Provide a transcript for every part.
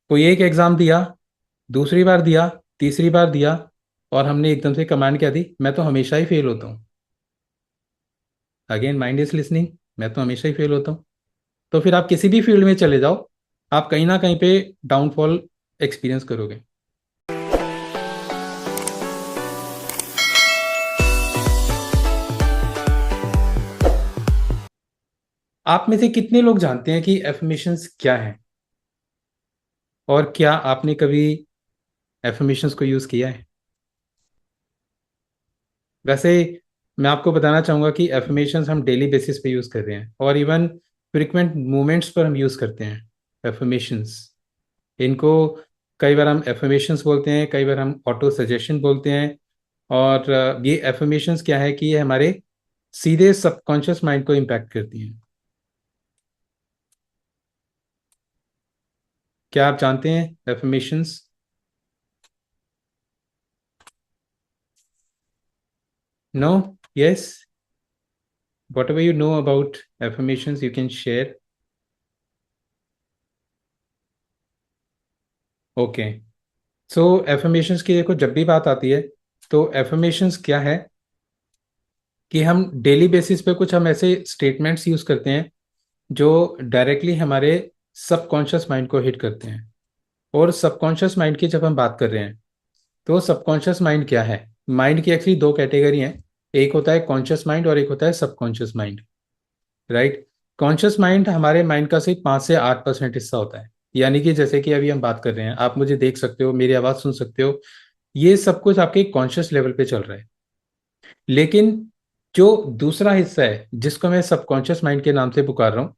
कोई एक एग्जाम दिया, दूसरी बार दिया, तीसरी बार दिया, और हमने एकदम से कमांड क्या दी, मैं तो हमेशा ही फेल होता हूँ। अगेन माइंड इज लिसनिंग, मैं तो हमेशा ही फेल होता हूँ। तो फिर आप किसी भी फील्ड में चले जाओ, आप कहीं ना कहीं पे डाउनफॉल एक्सपीरियंस करोगे। आप में से कितने लोग जानते हैं कि एफर्मेशंस क्या है, और क्या आपने कभी एफर्मेशंस को यूज़ किया है? वैसे मैं आपको बताना चाहूँगा कि एफर्मेशंस हम डेली बेसिस पे यूज़ कर रहे हैं, और इवन फ्रिक्वेंट मोमेंट्स पर हम यूज़ करते हैं एफर्मेशंस। इनको कई बार हम एफर्मेशंस बोलते हैं, कई बार हम ऑटो सजेशन बोलते हैं। और ये एफर्मेशंस क्या है कि ये हमारे सीधे सबकॉन्शियस माइंड को इम्पैक्ट करती हैं। क्या आप जानते हैं affirmations? No? Yes? Whatever you know about affirmations, you can share. Okay. So affirmations की देखो, जब भी बात आती है तो एफर्मेशंस क्या है कि हम डेली बेसिस पे कुछ हम ऐसे स्टेटमेंट्स यूज करते हैं जो डायरेक्टली हमारे सबकॉन्शियस माइंड को हिट करते हैं। और सबकॉन्शियस माइंड की जब हम बात कर रहे हैं, तो सबकॉन्शियस माइंड क्या है? माइंड की एक्चुअली दो कैटेगरी हैं। एक होता है कॉन्शियस माइंड और एक होता है subconscious mind. Right? Conscious mind हमारे माइंड का सिर्फ 5 से 8% हिस्सा होता है। यानी कि जैसे कि अभी हम बात कर रहे हैं, आप मुझे देख सकते हो, मेरी आवाज़ सुन सकते हो, ये सब कुछ आपके कॉन्शियस लेवल पे चल रहा है। लेकिन जो दूसरा हिस्सा है जिसको मैं सबकॉन्शियस माइंड के नाम से पुकार रहा हूँ,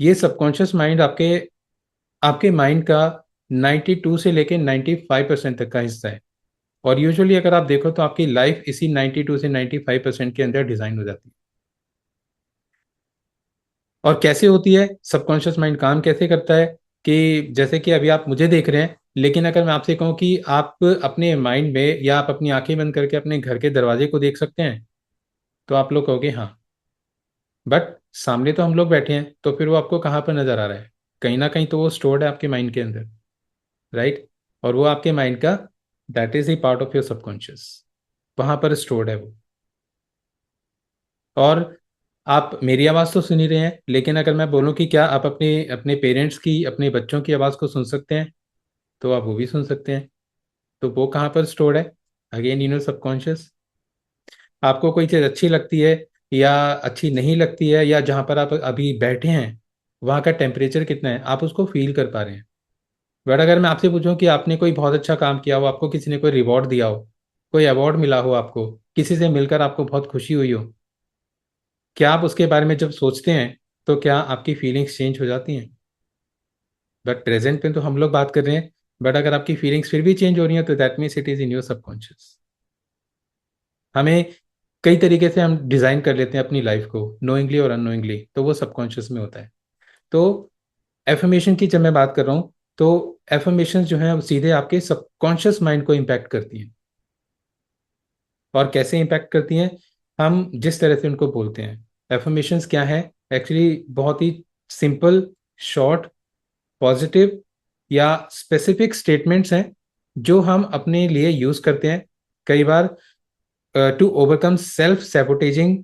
ये सबकॉन्शियस माइंड आपके आपके माइंड का 92 से लेके 95% तक का हिस्सा है। और यूजुअली अगर आप देखो तो आपकी लाइफ इसी 92 से 95% के अंदर डिजाइन हो जाती है। और कैसे होती है, सबकॉन्शियस माइंड काम कैसे करता है, कि जैसे कि अभी आप मुझे देख रहे हैं, लेकिन अगर मैं आपसे कहूँ कि आप अपने माइंड में या आप अपनी आंखें बंद करके अपने घर के दरवाजे को देख सकते हैं, तो आप लोग कहोगे हाँ। बट सामने तो हम लोग बैठे हैं, तो फिर वो आपको कहाँ पर नजर आ रहा है? कहीं ना कहीं तो वो स्टोर्ड है आपके माइंड के अंदर। राइट? और वो आपके माइंड का, that is a part of your subconscious, वहां पर स्टोर्ड है वो। और आप मेरी आवाज़ तो सुन ही रहे हैं, लेकिन अगर मैं बोलूं कि क्या आप अपने अपने पेरेंट्स की, अपने बच्चों की आवाज़ को सुन सकते हैं, तो आप वो भी सुन सकते हैं। तो वो कहाँ पर स्टोर्ड है? Again subconscious. आपको कोई चीज़ अच्छी लगती है या अच्छी नहीं लगती है, या जहाँ पर आप अभी बैठे हैं वहाँ का टेम्परेचर कितना है, आप उसको फील कर पा रहे हैं। बट अगर मैं आपसे पूछूं कि आपने कोई बहुत अच्छा काम किया हो, आपको किसी ने कोई रिवॉर्ड दिया हो, कोई अवार्ड मिला हो, आपको किसी से मिलकर आपको बहुत खुशी हुई हो, क्या आप उसके बारे में जब सोचते हैं तो क्या आपकी फीलिंग्स चेंज हो जाती हैं? बट प्रेजेंट में तो हम लोग बात कर रहे हैं। बट अगर आपकी फीलिंग्स फिर भी चेंज हो रही हैं, तो that means it is in your subconscious. हमें कई तरीके से हम डिजाइन कर लेते हैं अपनी लाइफ को, नोइंगली और अननोइंगली, तो वो सबकॉन्शियस में होता है। तो एफर्मेशन की जब मैं बात कर रहा हूँ, तो एफर्मेशन जो है वो सीधे आपके सबकॉन्शियस माइंड को इम्पैक्ट करती हैं। और कैसे इम्पैक्ट करती हैं? हम जिस तरह से उनको बोलते हैं। एफर्मेशंस क्या है? एक्चुअली बहुत ही सिंपल, शॉर्ट, पॉजिटिव या स्पेसिफिक स्टेटमेंट्स हैं जो हम अपने लिए यूज करते हैं कई बार, to overcome self sabotaging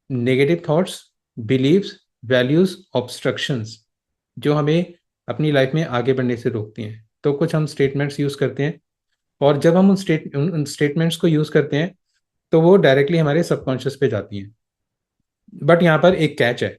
negative thoughts, beliefs, values, obstructions, जो हमें अपनी लाइफ में आगे बढ़ने से रोकती हैं। तो कुछ हम स्टेटमेंट्स यूज करते हैं, और जब हम उन स्टेटमेंट्स को यूज करते हैं, तो वो डायरेक्टली हमारे सबकॉन्शियस पे जाती हैं। बट यहाँ पर एक कैच है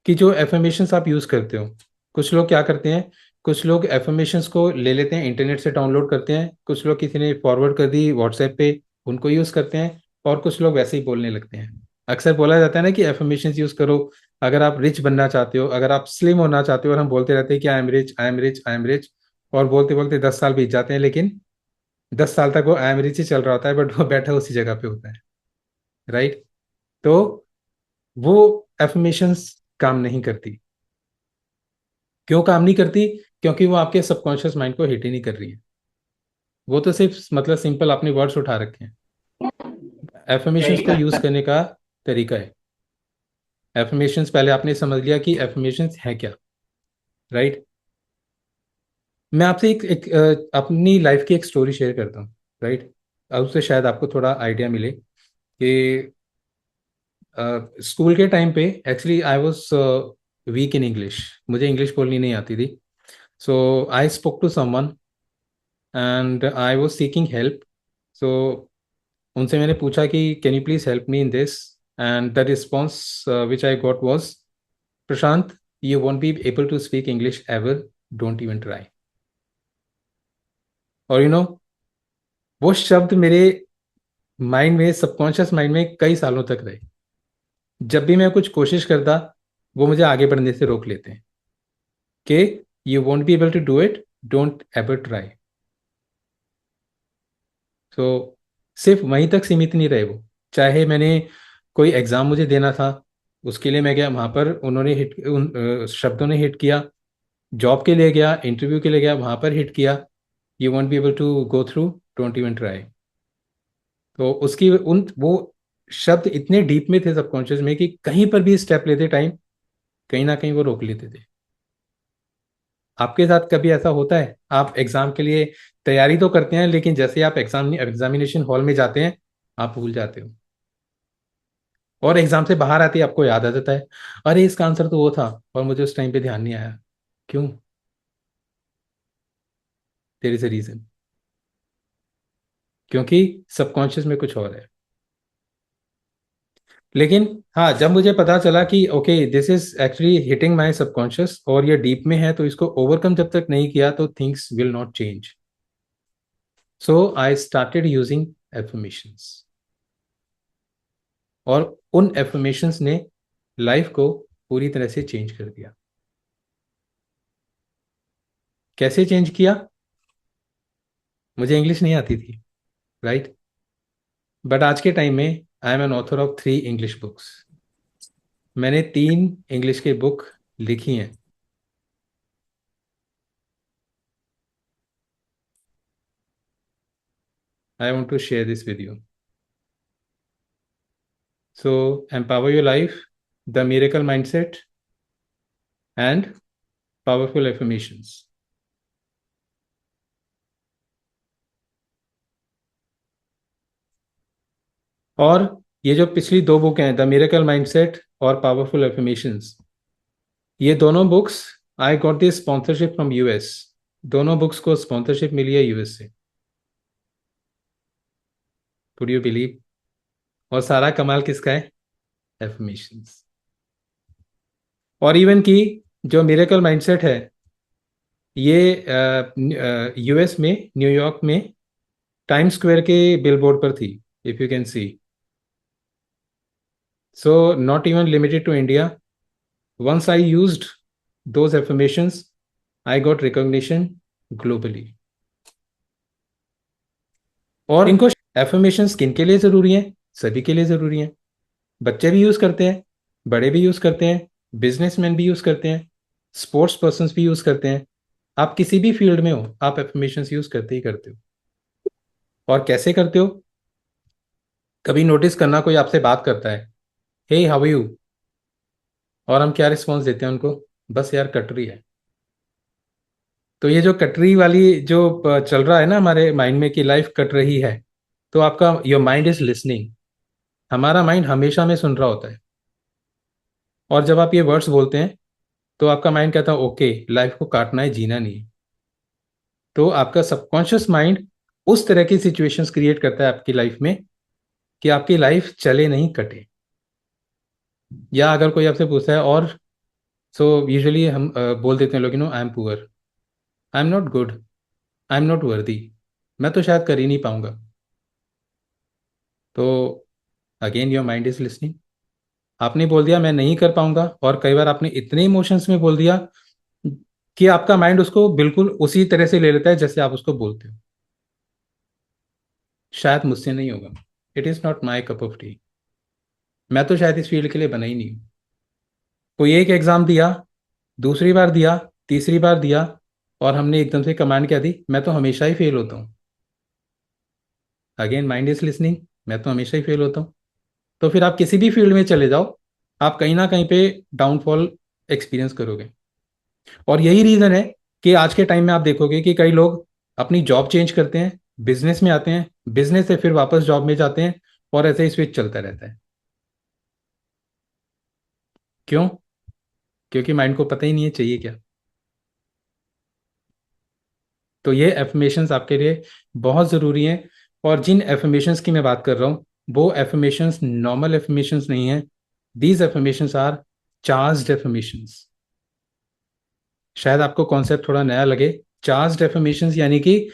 कि जो एफर्मेशंस आप यूज करते हो, कुछ लोग क्या करते हैं, कुछ लोग एफर्मेशंस को ले लेते हैं, इंटरनेट से डाउनलोड करते हैं, कुछ लोग किसी ने फॉरवर्ड कर दी व्हाट्सएप पे, उनको यूज करते हैं, और कुछ लोग वैसे ही बोलने लगते हैं। अक्सर बोला जाता है ना कि एफर्मेशंस यूज करो अगर आप रिच बनना चाहते हो, अगर आप स्लिम होना चाहते हो, और हम बोलते रहते हैं कि I am rich, I am rich, I am rich. और बोलते बोलते 10 साल बीत जाते हैं, लेकिन 10 साल तक वो आई एम रिच ही चल रहा होता है, बट वो बैठा उसी जगह पे होता है। राइट? तो वो एफर्मेशंस काम नहीं करती। क्यों काम नहीं करती? क्योंकि वो आपके सबकॉन्शियस माइंड को हिट ही नहीं कर रही है। वो तो सिर्फ मतलब सिंपल आपने वर्ड्स उठा रखे हैं। एफर्मेशंस को यूज करने का तरीका है। एफर्मेशंस, पहले आपने समझ लिया कि एफर्मेशंस है क्या। राइट? मैं आपसे अपनी लाइफ की एक स्टोरी शेयर करता हूँ, राइट। अब उससे शायद आपको थोड़ा आइडिया मिले कि स्कूल के टाइम पे actually I was weak in English. मुझे इंग्लिश बोलनी नहीं आती थी। So I spoke to someone and I was seeking help. So उनसे मैंने पूछा कि can you please help me in this, and the response which I got was, Prashant, you won't be able to speak English ever, don't even try. और वो शब्द मेरे mind में, subconscious mind में कई सालों तक रहे। जब भी मैं कुछ कोशिश करता, वो मुझे आगे बढ़ने से रोक लेते हैं कि you won't be able to do it, don't ever try. तो सिर्फ वहीं तक सीमित नहीं रहे वो। चाहे मैंने कोई एग्ज़ाम मुझे देना था, उसके लिए मैं गया वहाँ पर, उन्होंने हिट, उन शब्दों ने हिट किया। जॉब के लिए गया, इंटरव्यू के लिए गया, वहाँ पर हिट किया, you won't be able to go through, don't even try. तो उसकी उन वो शब्द इतने डीप में थे सबकॉन्शियस में कि कहीं पर भी स्टेप लेते टाइम कहीं ना कहीं वो रोक लेते थे। आपके साथ कभी ऐसा होता है? आप एग्जाम के लिए तैयारी तो करते हैं, लेकिन जैसे आप एग्जामिनेशन हॉल में जाते हैं, आप भूल जाते हो। और एग्जाम से बाहर आते ही आपको याद आ जाता है, अरे इसका आंसर तो वो था और मुझे उस टाइम पे ध्यान नहीं आया। क्यों? There is a reason. क्योंकि सबकॉन्शियस में कुछ और है। लेकिन हाँ, जब मुझे पता चला कि okay this is actually hitting my subconscious और ये डीप में है, तो इसको ओवरकम जब तक नहीं किया तो things will not change. So I started using affirmations, और उन एफर्मेशंस ने लाइफ को पूरी तरह से चेंज कर दिया। कैसे चेंज किया? मुझे इंग्लिश नहीं आती थी, राइट। बट आज के टाइम में I am an author of 3 English books. मैंने 3 इंग्लिश के बुक लिखी हैं। I want to share this with you. So empower your life, the miracle mindset and powerful affirmations. और ये जो पिछली 2 बुक हैं, द मिरेकल माइंडसेट और पावरफुल एफर्मेशंस, ये दोनों books I got this sponsorship from US. दोनों बुक्स को स्पॉन्सरशिप मिली है यूएस से। Would you believe? और सारा कमाल किसका है? एफर्मेशंस। और इवन की जो मिरेकल माइंडसेट है, ये यूएस में, न्यूयॉर्क में, टाइम स्क्वायर के बिलबोर्ड पर थी, if you can see. So not even limited to India, once I used those affirmations, I got recognition globally. और इनको, एफर्मेशंस किन के लिए ज़रूरी हैं? सभी के लिए ज़रूरी हैं। बच्चे भी यूज़ करते हैं, बड़े भी यूज़ करते हैं, बिजनेसमैन भी यूज़ करते हैं, स्पोर्ट्स पर्सन्स भी यूज़ करते हैं। आप किसी भी फील्ड में हो, आप एफर्मेशंस यूज़ करते ही करते हो। और कैसे करते हो? कभी नोटिस करना, कोई आपसे बात करता है, हे हाउ यू, और हम क्या रिस्पॉन्स देते हैं उनको? बस यार कट रही है। तो ये जो कटरी वाली जो चल रहा है ना हमारे माइंड में कि लाइफ कट रही है, तो आपका योर माइंड इज लिसनिंग। हमारा माइंड हमेशा में सुन रहा होता है। और जब आप ये वर्ड्स बोलते हैं, तो आपका माइंड कहता है ओके, लाइफ को काटना है, जीना नहीं है। तो आपका सबकॉन्शियस माइंड उस तरह की सिचुएशंस क्रिएट करता है आपकी लाइफ में कि आपकी लाइफ चले नहीं कटे। या अगर कोई आपसे पूछता है, और सो यूजुअली हम बोल देते हैं लोग, I am poor, I am not good, I am not worthy, मैं तो शायद कर ही नहीं पाऊंगा। तो again your mind is listening. आपने बोल दिया मैं नहीं कर पाऊंगा, और कई बार आपने इतने इमोशंस में बोल दिया कि आपका माइंड उसको बिल्कुल उसी तरह से ले लेता है जैसे आप उसको बोलते हो। शायद मुझसे नहीं होगा, it is not my cup of T, मैं तो शायद इस फील्ड के लिए बना ही नहीं हूँ। कोई एक एग्जाम दिया, दूसरी बार दिया, तीसरी बार दिया, और हमने एकदम से कमांड क्या दी, मैं तो हमेशा ही फेल होता हूँ। अगेन माइंड इज लिसनिंग, मैं तो हमेशा ही फेल होता हूँ। तो फिर आप किसी भी फील्ड में चले जाओ, आप कहीं ना कहीं पे डाउनफॉल एक्सपीरियंस करोगे। और यही रीज़न है कि आज के टाइम में आप देखोगे कि कई लोग अपनी जॉब चेंज करते हैं, बिजनेस में आते हैं, बिजनेस से फिर वापस जॉब में जाते हैं, और ऐसे ही स्विच चलता रहता है। क्यों? क्योंकि माइंड को पता ही नहीं है चाहिए क्या। तो ये एफर्मेशंस आपके लिए बहुत ज़रूरी हैं। और जिन एफर्मेशंस की मैं बात कर रहा हूँ, वो एफर्मेशंस नॉर्मल एफर्मेशंस नहीं है। These affirmations are charged affirmations. शायद आपको कॉन्सेप्ट थोड़ा नया लगे। चार्ज्ड एफर्मेशंस यानी कि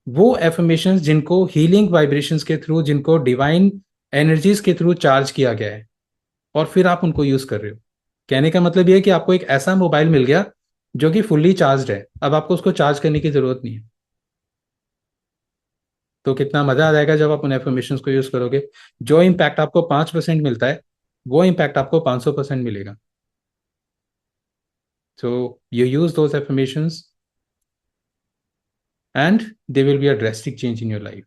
वो एफर्मेशंस जिनको हीलिंग वाइब्रेशंस के थ्रू, जिनको डिवाइन एनर्जीज के थ्रू चार्ज किया गया है, और फिर आप उनको यूज कर रहे हो। कहने का मतलब ये है कि आपको एक ऐसा मोबाइल मिल गया जो कि फुल्ली चार्ज है, अब आपको उसको चार्ज करने की जरूरत नहीं है। तो कितना मजा आ जाएगा जब आप उन एफर्मेशन को यूज करोगे। जो इम्पैक्ट आपको 5% मिलता है, वो इम्पैक्ट आपको 500% मिलेगा। So you use those affirmations and they will be a drastic change in your life.